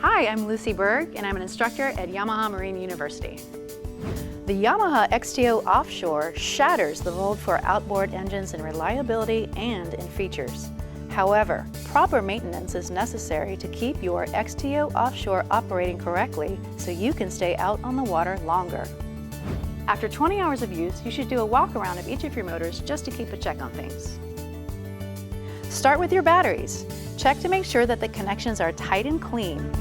Hi, I'm Lucy Berg, and I'm an instructor at Yamaha Marine University. The Yamaha XTO Offshore shatters the mold for outboard engines in reliability and in features. However, proper maintenance is necessary to keep your XTO Offshore operating correctly so you can stay out on the water longer. After 20 hours of use, you should do a walk around of each of your motors just to keep a check on things. Start with your batteries. Check to make sure that the connections are tight and clean.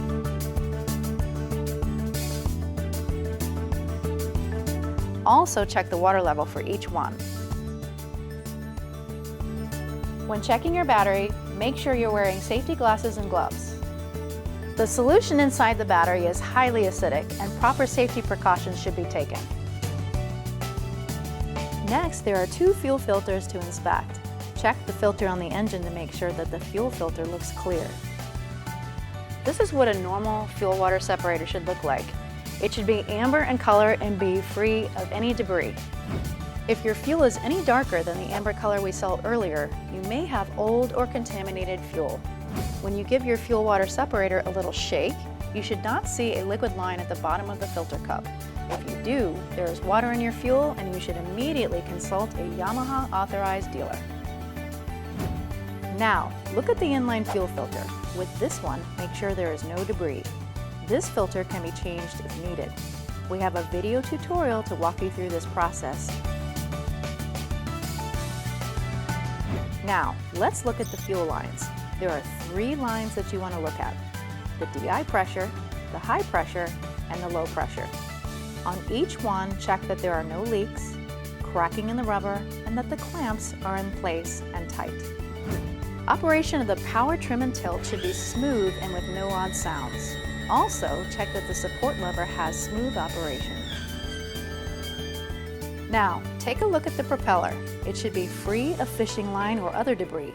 Also check the water level for each one. When checking your battery, make sure you're wearing safety glasses and gloves. The solution inside the battery is highly acidic and proper safety precautions should be taken. Next, there are 2 fuel filters to inspect. Check the filter on the engine to make sure that the fuel filter looks clear. This is what a normal fuel water separator should look like. It should be amber in color and be free of any debris. If your fuel is any darker than the amber color we saw earlier, you may have old or contaminated fuel. When you give your fuel water separator a little shake, you should not see a liquid line at the bottom of the filter cup. If you do, there is water in your fuel and you should immediately consult a Yamaha authorized dealer. Now, look at the inline fuel filter. With this one, make sure there is no debris. This filter can be changed if needed. We have a video tutorial to walk you through this process. Now, let's look at the fuel lines. There are 3 lines that you want to look at: the DI pressure, the high pressure, and the low pressure. On each one, check that there are no leaks, cracking in the rubber, and that the clamps are in place and tight. Operation of the power trim and tilt should be smooth and with no odd sounds. Also, check that the support lever has smooth operation. Now, take a look at the propeller. It should be free of fishing line or other debris.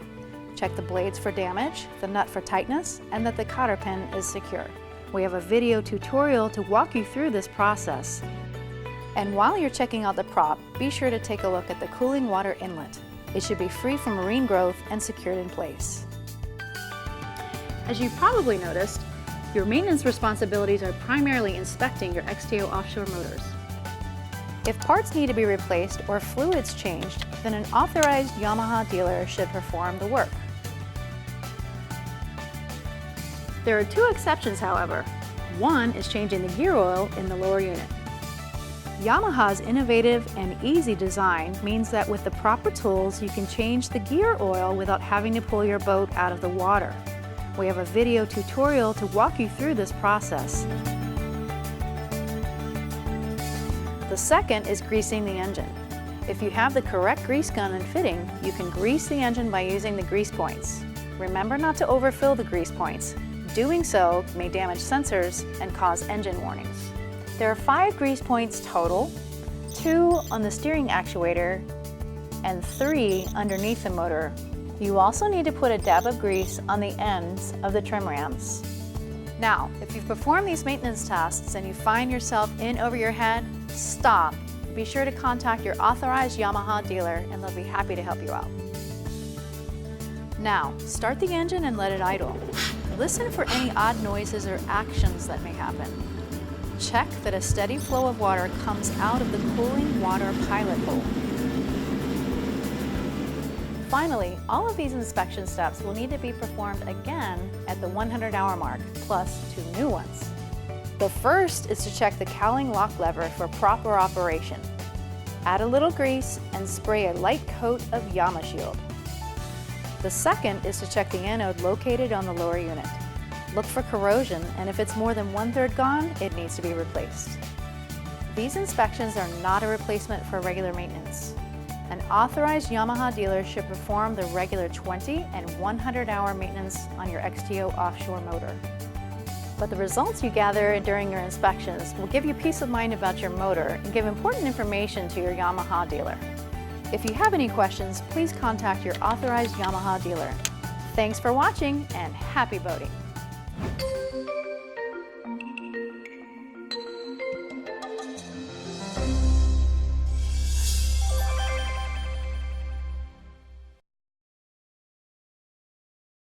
Check the blades for damage, the nut for tightness, and that the cotter pin is secure. We have a video tutorial to walk you through this process. And while you're checking out the prop, be sure to take a look at the cooling water inlet. It should be free from marine growth and secured in place. As you've probably noticed, your maintenance responsibilities are primarily inspecting your XTO Offshore motors. If parts need to be replaced or fluids changed, then an authorized Yamaha dealer should perform the work. There are 2 exceptions, however. One is changing the gear oil in the lower unit. Yamaha's innovative and easy design means that with the proper tools, you can change the gear oil without having to pull your boat out of the water. We have a video tutorial to walk you through this process. The second is greasing the engine. If you have the correct grease gun and fitting, you can grease the engine by using the grease points. Remember not to overfill the grease points. Doing so may damage sensors and cause engine warnings. There are 5 grease points total, 2 on the steering actuator and 3 underneath the motor. You also need to put a dab of grease on the ends of the trim rams. Now, if you've performed these maintenance tasks and you find yourself in over your head, stop. Be sure to contact your authorized Yamaha dealer and they'll be happy to help you out. Now, start the engine and let it idle. Listen for any odd noises or actions that may happen. Check that a steady flow of water comes out of the cooling water pilot hole. Finally, all of these inspection steps will need to be performed again at the 100-hour mark, plus 2 new ones. The first is to check the cowling lock lever for proper operation. Add a little grease and spray a light coat of YamaShield. The second is to check the anode located on the lower unit. Look for corrosion, and if it's more than 1/3 gone, it needs to be replaced. These inspections are not a replacement for regular maintenance. An authorized Yamaha dealer should perform the regular 20 and 100-hour maintenance on your XTO Offshore motor. But the results you gather during your inspections will give you peace of mind about your motor and give important information to your Yamaha dealer. If you have any questions, please contact your authorized Yamaha dealer. Thanks for watching and happy boating!